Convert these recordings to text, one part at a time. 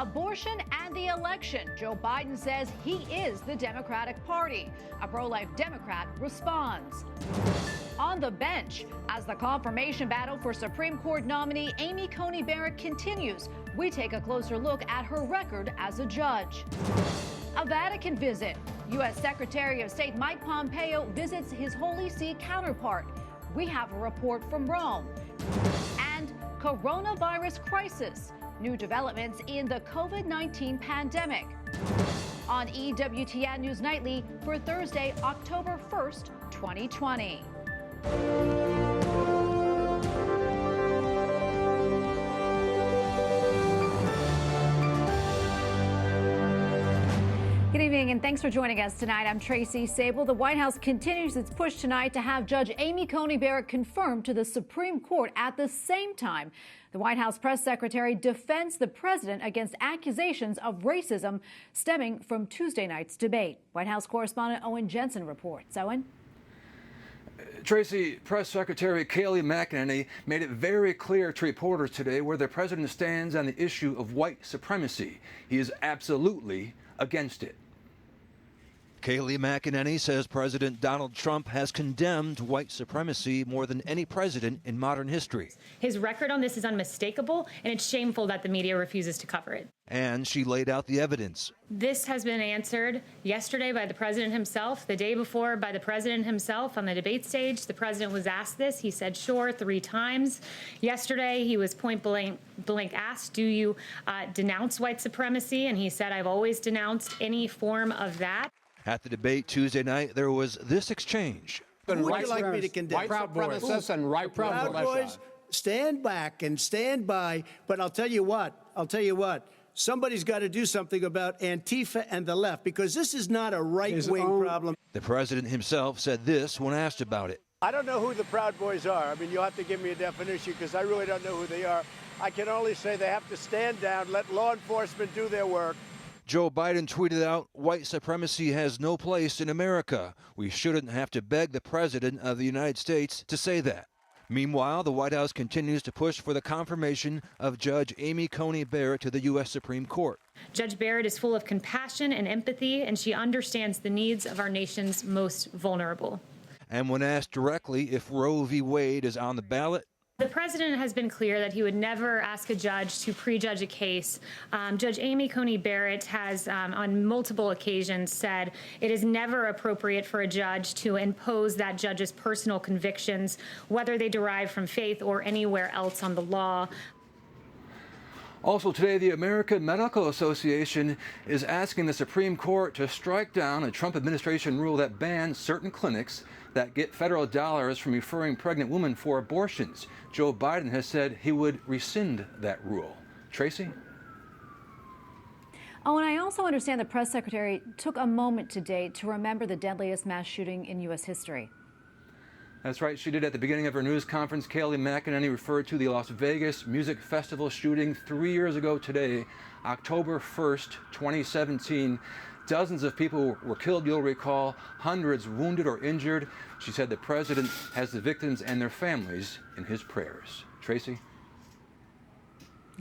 Abortion and the election. Joe Biden says he is the Democratic Party. A pro-life Democrat responds. On the bench, as the confirmation battle for Supreme Court nominee Amy Coney Barrett continues, we take a closer look at her record as a judge. A Vatican visit. U.S. Secretary of State Mike Pompeo visits his Holy See counterpart. We have a report from Rome. And coronavirus crisis. New developments in the COVID-19 pandemic. On EWTN News Nightly for Thursday, October 1st, 2020. Good evening, and thanks for joining us tonight. I'm Tracy Sable. The White House continues its push tonight to have Judge Amy Coney Barrett confirmed to the Supreme Court. At the same time, the White House press secretary defends the president against accusations of racism stemming from Tuesday night's debate. White House correspondent Owen Jensen reports. Owen? Tracy, Press Secretary Kayleigh McEnany made it very clear to reporters today where the president stands on the issue of white supremacy. He is absolutely against it. Kayleigh McEnany says President Donald Trump has condemned white supremacy more than any president in modern history. His record on this is unmistakable, and it's shameful that the media refuses to cover it. And she laid out the evidence. This has been answered yesterday by the president himself, the day before by the president himself on the debate stage. The president was asked this. He said, sure, 3 times. Yesterday, he was point blank asked, do you denounce white supremacy? And he said, I've always denounced any form of that. At the debate Tuesday night, there was this exchange. Who would you like me to condemn? White supremacists and right Proud Boys, stand back and stand by. But I'll tell you what, somebody's got to do something about Antifa and the left, because this is not a right-wing problem. The president himself said this when asked about it. I don't know who the Proud Boys are. I mean, you'll have to give me a definition, because I really don't know who they are. I can only say they have to stand down, let law enforcement do their work. Joe Biden tweeted out, white supremacy has no place in America. We shouldn't have to beg the president of the United States to say that. Meanwhile, the White House continues to push for the confirmation of Judge Amy Coney Barrett to the U.S. Supreme Court. Judge Barrett is full of compassion and empathy, and she understands the needs of our nation's most vulnerable. And when asked directly if Roe v. Wade is on the ballot, the president has been clear that he would never ask a judge to prejudge a case. Judge Amy Coney Barrett has, on multiple occasions, said it is never appropriate for a judge to impose that judge's personal convictions, whether they derive from faith or anywhere else on the law. Also today, the American Medical Association is asking the Supreme Court to strike down a Trump administration rule that bans certain clinics that get federal dollars from referring pregnant women for abortions. Joe Biden has said he would rescind that rule. Tracy? Oh, and I also understand the press secretary took a moment today to remember the deadliest mass shooting in U.S. history. That's right. She did at the beginning of her news conference. Kayleigh McEnany referred to the Las Vegas Music Festival shooting 3 years ago today, October 1st, 2017. Dozens of people were killed, you'll recall, hundreds wounded or injured. She said the president has the victims and their families in his prayers. Tracy?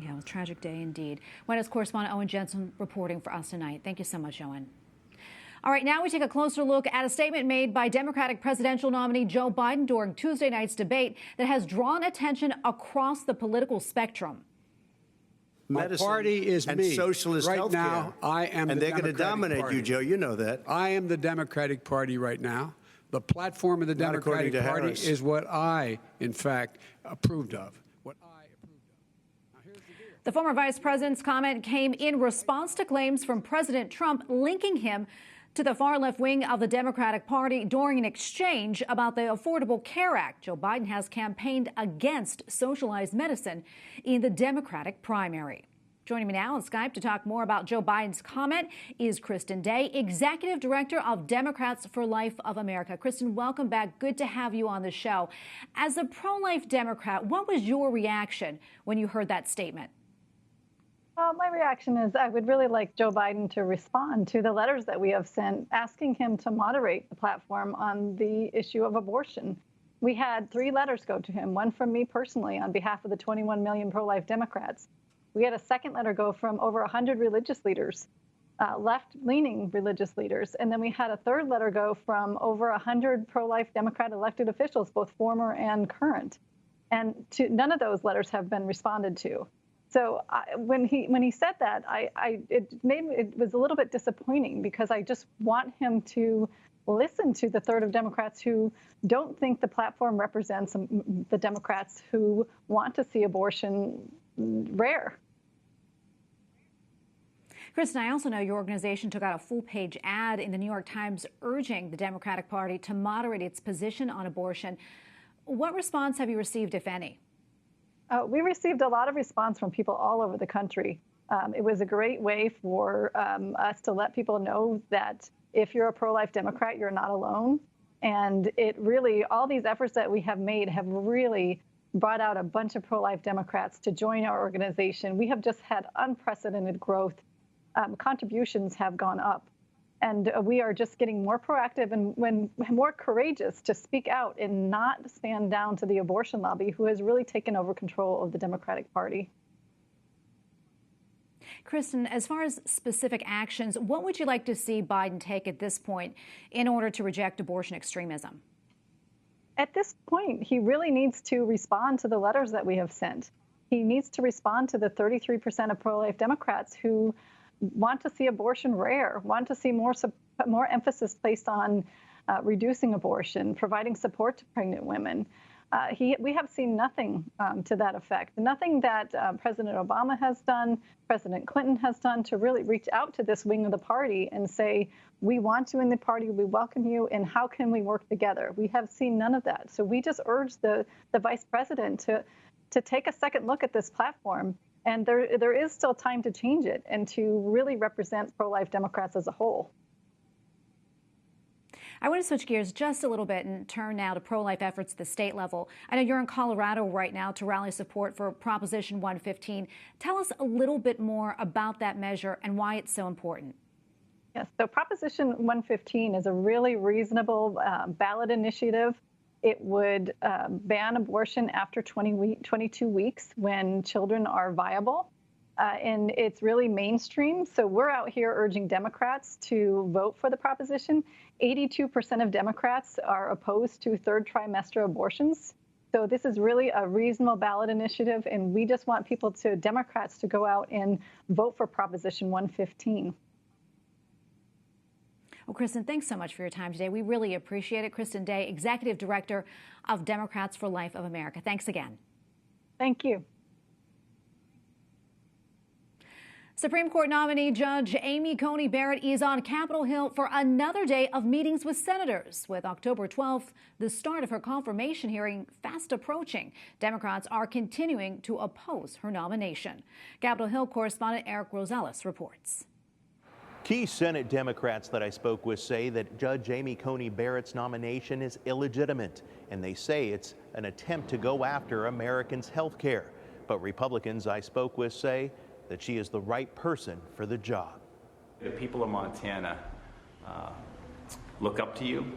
Yeah, well, tragic day indeed. White House correspondent Owen Jensen reporting for us tonight. Thank you so much, Owen. All right, now we take a closer look at a statement made by Democratic presidential nominee Joe Biden during Tuesday night's debate that has drawn attention across the political spectrum. My party is and me. Socialist right healthcare. now, I am and the they're going to dominate Party. you, Joe. You know that. I am the Democratic Party right now. The platform of the Not according Democratic to Party Harris. is what I, in fact, approved of. Now, here's the deal. The former vice president's comment came in response to claims from President Trump linking him to the far left wing of the Democratic Party during an exchange about the Affordable Care Act. Joe Biden has campaigned against socialized medicine in the Democratic primary. Joining me now on Skype to talk more about Joe Biden's comment is Kristen Day, Executive Director of Democrats for Life of America. Kristen, welcome back. Good to have you on the show. As a pro-life Democrat, what was your reaction when you heard that statement? My reaction is I would really like Joe Biden to respond to the letters that we have sent asking him to moderate the platform on the issue of abortion. We had 3 letters go to him, one from me personally on behalf of the 21 million pro-life Democrats. We had a second letter go from over 100 religious leaders, left-leaning religious leaders. And then we had a third letter go from over 100 pro-life Democrat elected officials, both former and current. And none of those letters have been responded to. So when he said that, it was a little bit disappointing, because I just want him to listen to the third of Democrats who don't think the platform represents the Democrats who want to see abortion rare. Kristen, I also know your organization took out a full-page ad in the New York Times urging the Democratic Party to moderate its position on abortion. What response have you received, if any? We received a lot of response from people all over the country. It was a great way for us to let people know that if you're a pro-life Democrat, you're not alone. And it really, all these efforts that we have made have really brought out a bunch of pro-life Democrats to join our organization. We have just had unprecedented growth. Contributions have gone up. And we are just getting more proactive and more courageous to speak out and not stand down to the abortion lobby, who has really taken over control of the Democratic Party. Kristen, as far as specific actions, what would you like to see Biden take at this point in order to reject abortion extremism? At this point, he really needs to respond to the letters that we have sent. He needs to respond to the 33% of pro-life Democrats who want to see abortion rare, want to see more emphasis placed on reducing abortion, providing support to pregnant women. We have seen nothing to that effect, nothing that President Obama has done, President Clinton has done to really reach out to this wing of the party and say, we want you in the party, we welcome you, and how can we work together? We have seen none of that. So we just urge the vice president to take a second look at this platform. And there is still time to change it and to really represent pro-life Democrats as a whole. I want to switch gears just a little bit and turn now to pro-life efforts at the state level. I know you're in Colorado right now to rally support for Proposition 115. Tell us a little bit more about that measure and why it's so important. Yes, so Proposition 115 is a really reasonable ballot initiative. It would ban abortion after 22 weeks when children are viable. And it's really mainstream. So we're out here urging Democrats to vote for the proposition. 82% of Democrats are opposed to third trimester abortions. So this is really a reasonable ballot initiative. And we just want Democrats to go out and vote for Proposition 115. Well, Kristen, thanks so much for your time today. We really appreciate it. Kristen Day, Executive Director of Democrats for Life of America. Thanks again. Thank you. Supreme Court nominee Judge Amy Coney Barrett is on Capitol Hill for another day of meetings with senators. With October 12th, the start of her confirmation hearing fast approaching, Democrats are continuing to oppose her nomination. Capitol Hill correspondent Eric Rosales reports. Key Senate Democrats that I spoke with say that Judge Amy Coney Barrett's nomination is illegitimate, and they say it's an attempt to go after Americans' health care. But Republicans I spoke with say that she is the right person for the job. The people of Montana look up to you.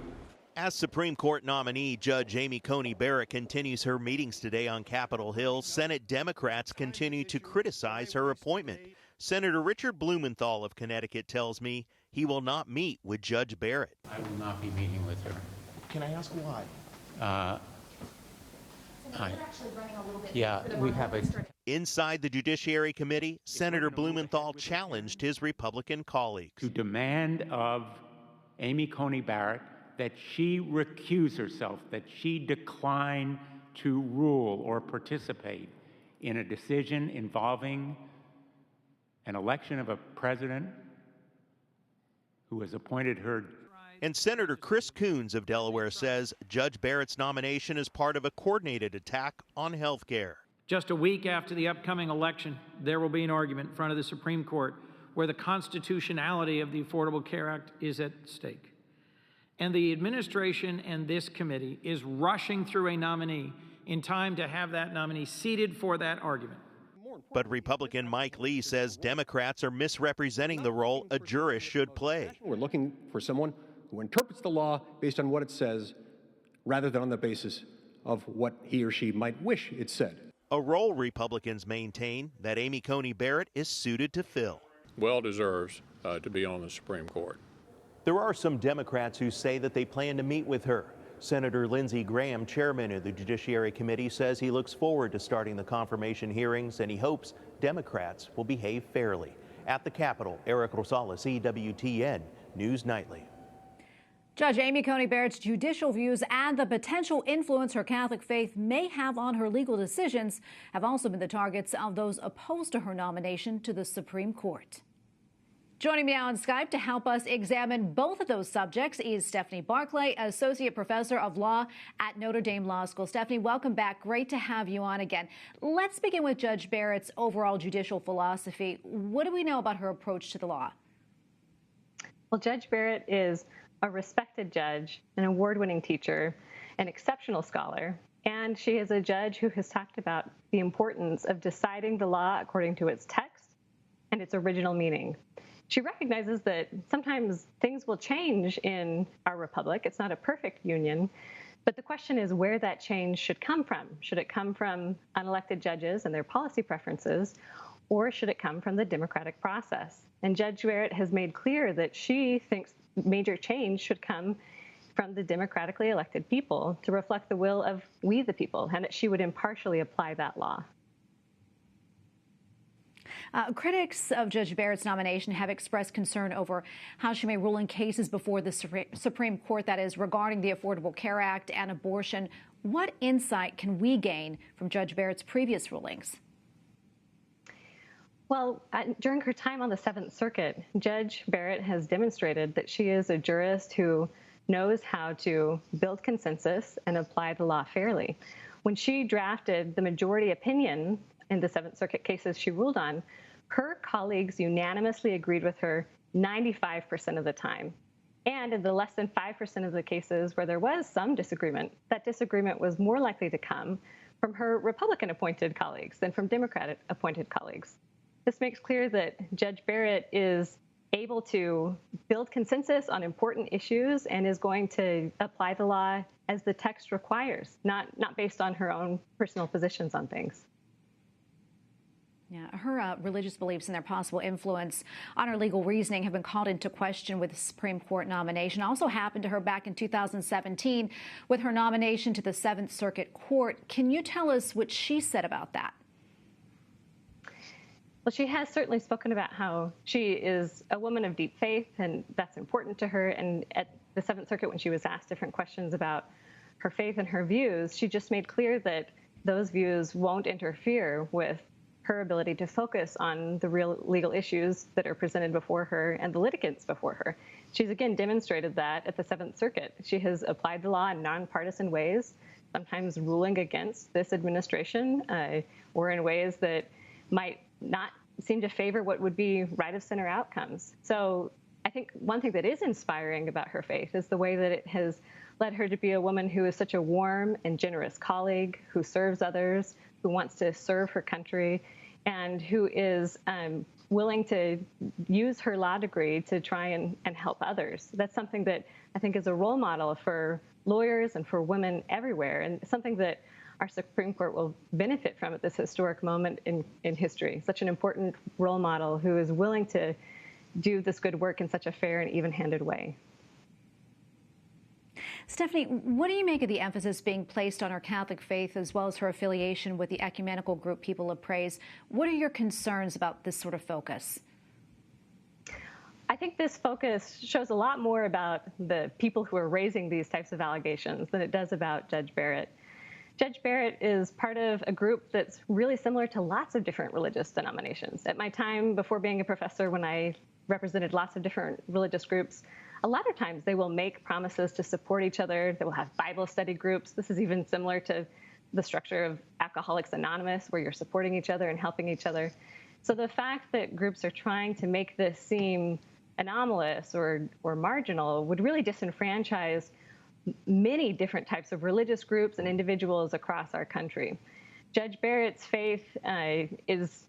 As Supreme Court nominee, Judge Amy Coney Barrett continues her meetings today on Capitol Hill. Senate Democrats continue to criticize her appointment. Senator Richard Blumenthal of Connecticut tells me he will not meet with Judge Barrett. I will not be meeting with her. Can I ask why? We have a... Inside the Judiciary Committee, Senator Blumenthal challenged his Republican colleagues to demand of Amy Coney Barrett that she recuse herself, that she decline to rule or participate in a decision involving an election of a president who has appointed her. And Senator Chris Coons of Delaware says Judge Barrett's nomination is part of a coordinated attack on health care. Just a week after the upcoming election, there will be an argument in front of the Supreme Court where the constitutionality of the Affordable Care Act is at stake. And the administration and this committee is rushing through a nominee in time to have that nominee seated for that argument. But Republican Mike Lee says Democrats are misrepresenting the role a jurist should play. We're looking for someone who interprets the law based on what it says rather than on the basis of what he or she might wish it said. a role Republicans maintain that Amy Coney Barrett is suited to fill. Well deserves to be on the Supreme Court. There are some Democrats who say that they plan to meet with her. Senator Lindsey Graham, chairman of the Judiciary Committee, says he looks forward to starting the confirmation hearings and he hopes Democrats will behave fairly. At the Capitol, Eric Rosales, EWTN News Nightly. Judge Amy Coney Barrett's judicial views and the potential influence her Catholic faith may have on her legal decisions have also been the targets of those opposed to her nomination to the Supreme Court. Joining me on Skype to help us examine both of those subjects is Stephanie Barclay, Associate Professor of Law at Notre Dame Law School. Stephanie, welcome back. Great to have you on again. Let's begin with Judge Barrett's overall judicial philosophy. What do we know about her approach to the law? Well, Judge Barrett is a respected judge, an award-winning teacher, an exceptional scholar, and she is a judge who has talked about the importance of deciding the law according to its text and its original meaning. She recognizes that sometimes things will change in our republic. It's not a perfect union, but the question is where that change should come from. Should it come from unelected judges and their policy preferences, or should it come from the democratic process? And Judge Barrett has made clear that she thinks major change should come from the democratically elected people to reflect the will of we the people, and that she would impartially apply that law. Critics of Judge Barrett's nomination have expressed concern over how she may rule in cases before the Supreme Court, that is, regarding the Affordable Care Act and abortion. What insight can we gain from Judge Barrett's previous rulings? Well, during her time on the Seventh Circuit, Judge Barrett has demonstrated that she is a jurist who knows how to build consensus and apply the law fairly. When she drafted the majority opinion in the Seventh Circuit cases she ruled on, her colleagues unanimously agreed with her 95% of the time. And in the less than 5% of the cases where there was some disagreement, that disagreement was more likely to come from her Republican-appointed colleagues than from Democratic-appointed colleagues. This makes clear that Judge Barrett is able to build consensus on important issues and is going to apply the law as the text requires, not based on her own personal positions on things. Yeah, her religious beliefs and their possible influence on her legal reasoning have been called into question with the Supreme Court nomination. Also happened to her back in 2017 with her nomination to the Seventh Circuit Court. Can you tell us what she said about that? Well, she has certainly spoken about how she is a woman of deep faith, and that's important to her. And at the Seventh Circuit, when she was asked different questions about her faith and her views, she just made clear that those views won't interfere with her ability to focus on the real legal issues that are presented before her and the litigants before her. She's again demonstrated that at the Seventh Circuit. She has applied the law in nonpartisan ways, sometimes ruling against this administration or in ways that might not seem to favor what would be right-of-center outcomes. So I think one thing that is inspiring about her faith is the way that it has led her to be a woman who is such a warm and generous colleague, who serves others, who wants to serve her country, and who is willing to use her law degree to try and help others. That's something that I think is a role model for lawyers and for women everywhere, and something that our Supreme Court will benefit from at this historic moment in history. Such an important role model who is willing to do this good work in such a fair and even-handed way. Stephanie, what do you make of the emphasis being placed on her Catholic faith as well as her affiliation with the ecumenical group People of Praise? What are your concerns about this sort of focus? I think this focus shows a lot more about the people who are raising these types of allegations than it does about Judge Barrett. Judge Barrett is part of a group that's really similar to lots of different religious denominations. At my time before being a professor, when I represented lots of different religious groups, a lot of times they will make promises to support each other. They will have Bible study groups. This is even similar to the structure of Alcoholics Anonymous, where you're supporting each other and helping each other. So the fact that groups are trying to make this seem anomalous or marginal would really disenfranchise many different types of religious groups and individuals across our country. Judge Barrett's faith is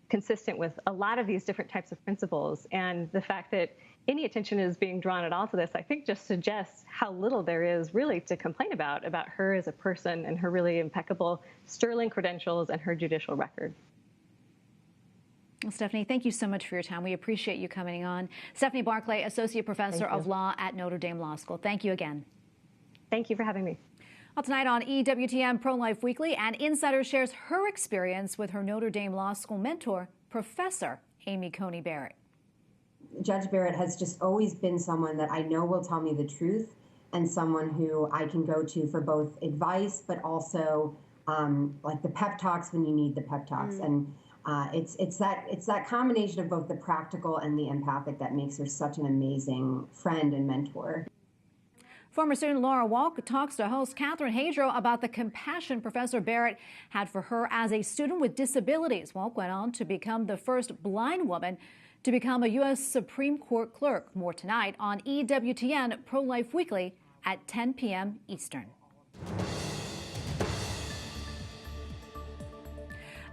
consistent with a lot of these different types of principles. And the fact that any attention is being drawn at all to this, I think just suggests how little there is really to complain about her as a person and her really impeccable, sterling credentials and her judicial record. Well, Stephanie, thank you so much for your time. We appreciate you coming on. Stephanie Barclay, Associate Professor of Law at Notre Dame Law School. Thank you again. Thank you for having me. Well, tonight on EWTN Pro-Life Weekly, an insider shares her experience with her Notre Dame Law School mentor, Professor Amy Coney Barrett. Judge Barrett has just always been someone that I know will tell me the truth and someone who I can go to for both advice, but also like the pep talks when you need the pep talks. And it's that combination of both the practical and the empathic that makes her such an amazing friend and mentor. Former student Laura Walk talks to host Catherine Hadro about the compassion Professor Barrett had for her as a student with disabilities. Walk went on to become the first blind woman to become a U.S. Supreme Court clerk. More tonight on EWTN Pro-Life Weekly at 10 p.m. Eastern.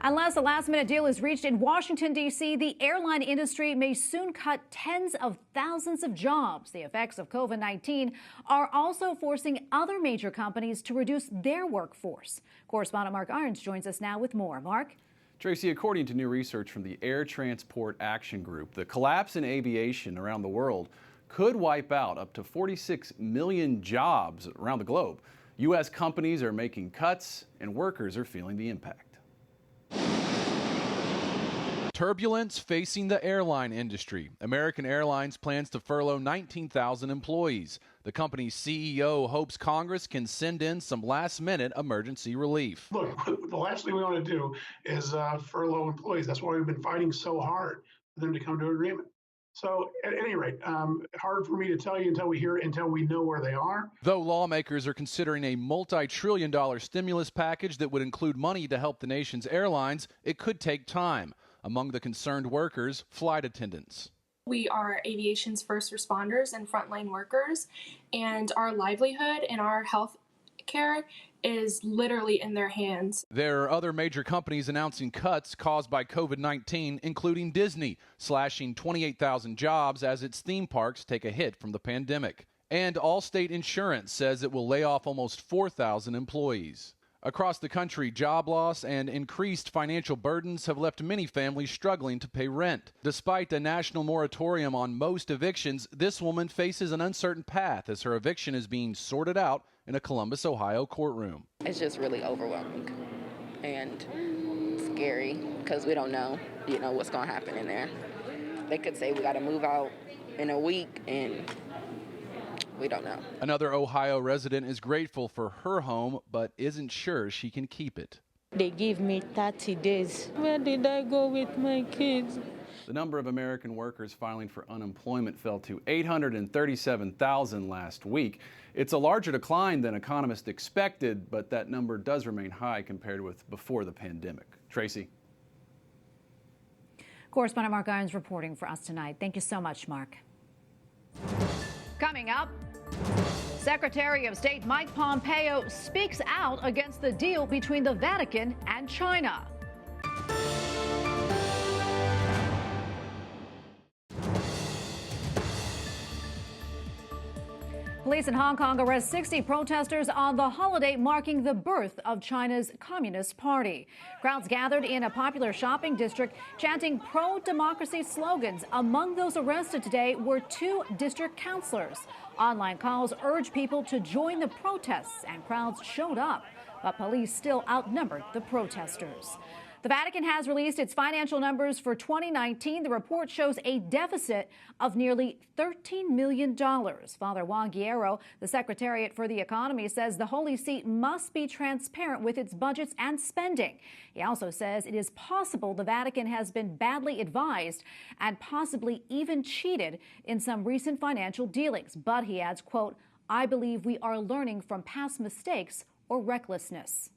Unless a last-minute deal is reached in Washington, D.C., the airline industry may soon cut tens of thousands of jobs. The effects of COVID-19 are also forcing other major companies to reduce their workforce. Correspondent Mark Irons joins us now with more. Mark? Tracy, according to new research from the Air Transport Action Group, the collapse in aviation around the world could wipe out up to 46 million jobs around the globe. U.S. companies are making cuts, and workers are feeling the impact. Turbulence facing the airline industry. American Airlines plans to furlough 19,000 employees. The company's CEO hopes Congress can send in some last-minute emergency relief. Look, the last thing we want to do is furlough employees. That's why we've been fighting so hard for them to come to an agreement. So at any rate, hard for me to tell you until we know where they are. Though lawmakers are considering a multi-trillion-dollar stimulus package that would include money to help the nation's airlines, it could take time. Among the concerned workers, flight attendants. We are aviation's first responders and frontline workers, and our livelihood and our health care is literally in their hands. There are other major companies announcing cuts caused by COVID-19, including Disney, slashing 28,000 jobs as its theme parks take a hit from the pandemic. And Allstate Insurance says it will lay off almost 4,000 employees. Across the country, job loss and increased financial burdens have left many families struggling to pay rent. Despite a national moratorium on most evictions, this woman faces an uncertain path as her eviction is being sorted out in a Columbus, Ohio courtroom. It's just really overwhelming and scary because we don't know, what's going to happen in there. They could say we got to move out in a week, and we don't know. Another Ohio resident is grateful for her home, but isn't sure she can keep it. They give me 30 days. Where did I go with my kids? The number of American workers filing for unemployment fell to 837,000 last week. It's a larger decline than economists expected, but that number does remain high compared with before the pandemic. Tracy? Correspondent Mark Irons reporting for us tonight. Thank you so much, Mark. Coming up, Secretary of State Mike Pompeo speaks out against the deal between the Vatican and China. Police in Hong Kong arrest 60 protesters on the holiday marking the birth of China's Communist Party. Crowds gathered in a popular shopping district chanting pro-democracy slogans. Among those arrested today were 2 district councilors. Online calls urged people to join the protests, and crowds showed up, but police still outnumbered the protesters. The Vatican has released its financial numbers for 2019. The report shows a deficit of nearly $13 million. Father Juan Guerrero, the Secretariat for the Economy, says the Holy See must be transparent with its budgets and spending. He also says it is possible the Vatican has been badly advised and possibly even cheated in some recent financial dealings. But he adds, quote, "I believe we are learning from past mistakes or recklessness."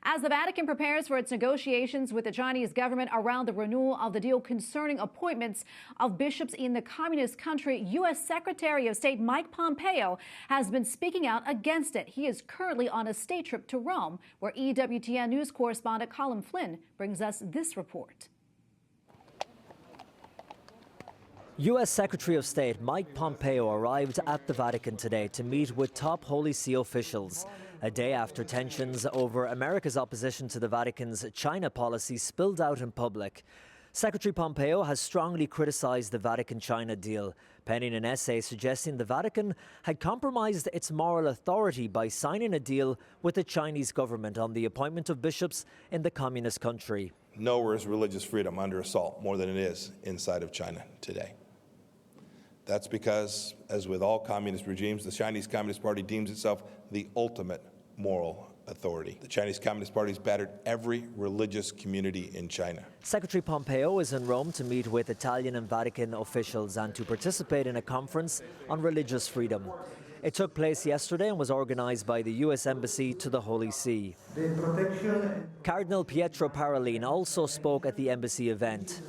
As the Vatican prepares for its negotiations with the Chinese government around the renewal of the deal concerning appointments of bishops in the communist country, U.S. Secretary of State Mike Pompeo has been speaking out against it. He is currently on a state trip to Rome, where EWTN News correspondent Colin Flynn brings us this report. U.S. Secretary of State Mike Pompeo arrived at the Vatican today to meet with top Holy See officials, a day after tensions over America's opposition to the Vatican's China policy spilled out in public. Secretary Pompeo has strongly criticized the Vatican-China deal, penning an essay suggesting the Vatican had compromised its moral authority by signing a deal with the Chinese government on the appointment of bishops in the communist country. Nowhere is religious freedom under assault more than it is inside of China today. That's because, as with all communist regimes, the Chinese Communist Party deems itself the ultimate moral authority. The Chinese Communist Party has battered every religious community in China. Secretary Pompeo is in Rome to meet with Italian and Vatican officials and to participate in a conference on religious freedom. It took place yesterday and was organized by the U.S. Embassy to the Holy See. Cardinal Pietro Parolin also spoke at the embassy event.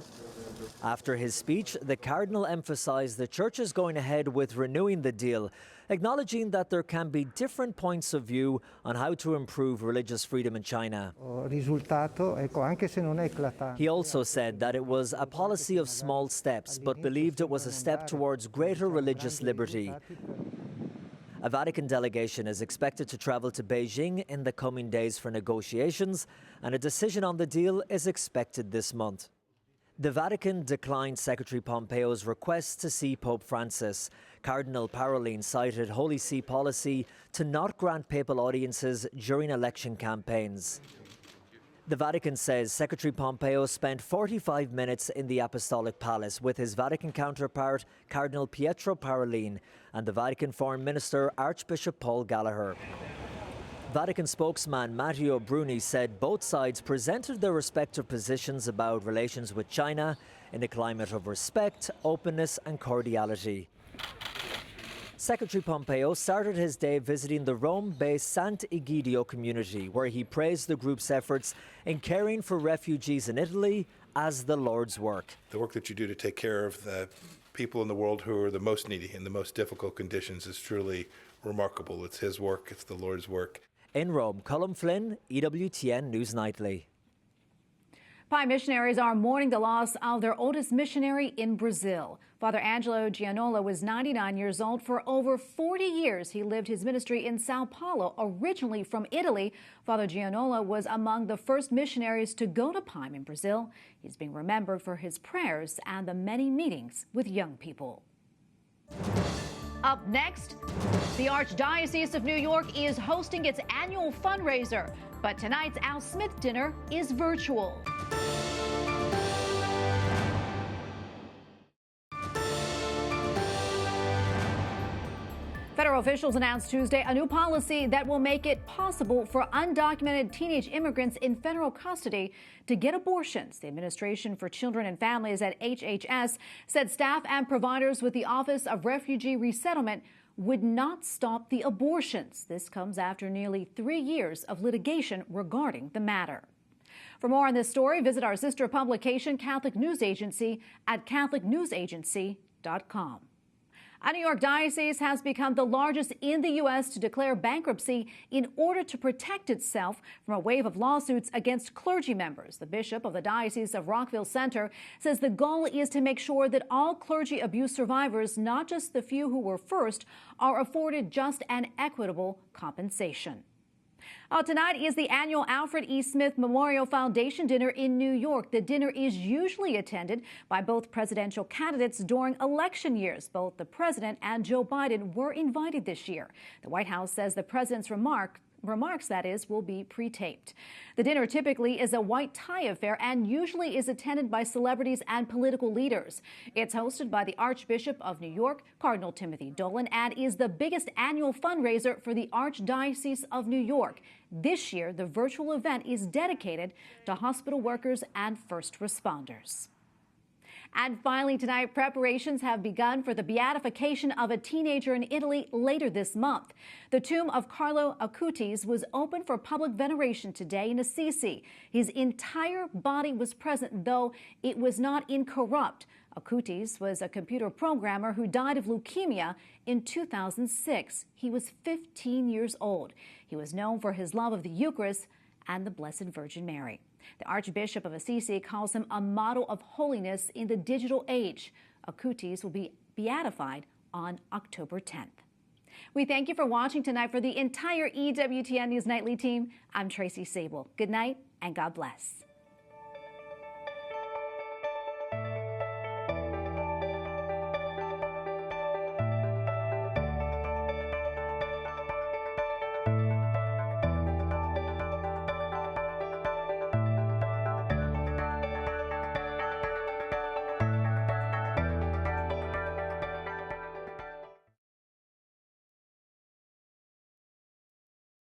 After his speech, the Cardinal emphasized the Church is going ahead with renewing the deal, acknowledging that there can be different points of view on how to improve religious freedom in China. He also said that it was a policy of small steps, but believed it was a step towards greater religious liberty. A Vatican delegation is expected to travel to Beijing in the coming days for negotiations, and a decision on the deal is expected this month. The Vatican declined Secretary Pompeo's request to see Pope Francis. Cardinal Parolin cited Holy See policy to not grant papal audiences during election campaigns. The Vatican says Secretary Pompeo spent 45 minutes in the Apostolic Palace with his Vatican counterpart, Cardinal Pietro Parolin, and the Vatican Foreign Minister, Archbishop Paul Gallagher. Vatican spokesman Matteo Bruni said both sides presented their respective positions about relations with China in a climate of respect, openness and cordiality. Secretary Pompeo started his day visiting the Rome-based Sant'Egidio community, where he praised the group's efforts in caring for refugees in Italy as the Lord's work. The work that you do to take care of the people in the world who are the most needy in the most difficult conditions is truly remarkable. It's his work, it's the Lord's work. In Rome, Colm Flynn, EWTN News Nightly. Pi missionaries are mourning the loss of their oldest missionary in Brazil. Father Angelo Gianola was 99 years old. For over 40 years, he lived his ministry in Sao Paulo. Originally from Italy, Father Gianola was among the first missionaries to go to Pi in Brazil. He's being remembered for his prayers and the many meetings with young people. Up next, the Archdiocese of New York is hosting its annual fundraiser, but tonight's Al Smith dinner is virtual. Federal officials announced Tuesday a new policy that will make it possible for undocumented teenage immigrants in federal custody to get abortions. The Administration for Children and Families at HHS said staff and providers with the Office of Refugee Resettlement would not stop the abortions. This comes after nearly 3 years of litigation regarding the matter. For more on this story, visit our sister publication, Catholic News Agency, at catholicnewsagency.com. A New York diocese has become the largest in the U.S. to declare bankruptcy in order to protect itself from a wave of lawsuits against clergy members. The bishop of the Diocese of Rockville Center says the goal is to make sure that all clergy abuse survivors, not just the few who were first, are afforded just and equitable compensation. Tonight is the annual Alfred E. Smith Memorial Foundation dinner in New York. The dinner is usually attended by both presidential candidates during election years. Both the president and Joe Biden were invited this year. The White House says the president's remarks, that is, will be pre-taped. The dinner typically is a white tie affair and usually is attended by celebrities and political leaders. It's hosted by the Archbishop of New York, Cardinal Timothy Dolan, and is the biggest annual fundraiser for the Archdiocese of New York. This year, the virtual event is dedicated to hospital workers and first responders. And finally tonight, preparations have begun for the beatification of a teenager in Italy later this month. The tomb of Carlo Acutis was open for public veneration today in Assisi. His entire body was present, though it was not incorrupt. Acutis was a computer programmer who died of leukemia in 2006. He was 15 years old. He was known for his love of the Eucharist and the Blessed Virgin Mary. The Archbishop of Assisi calls him a model of holiness in the digital age. Akutis will be beatified on October 10th. We thank you for watching tonight. For the entire EWTN News Nightly team, I'm Tracy Sable. Good night and God bless.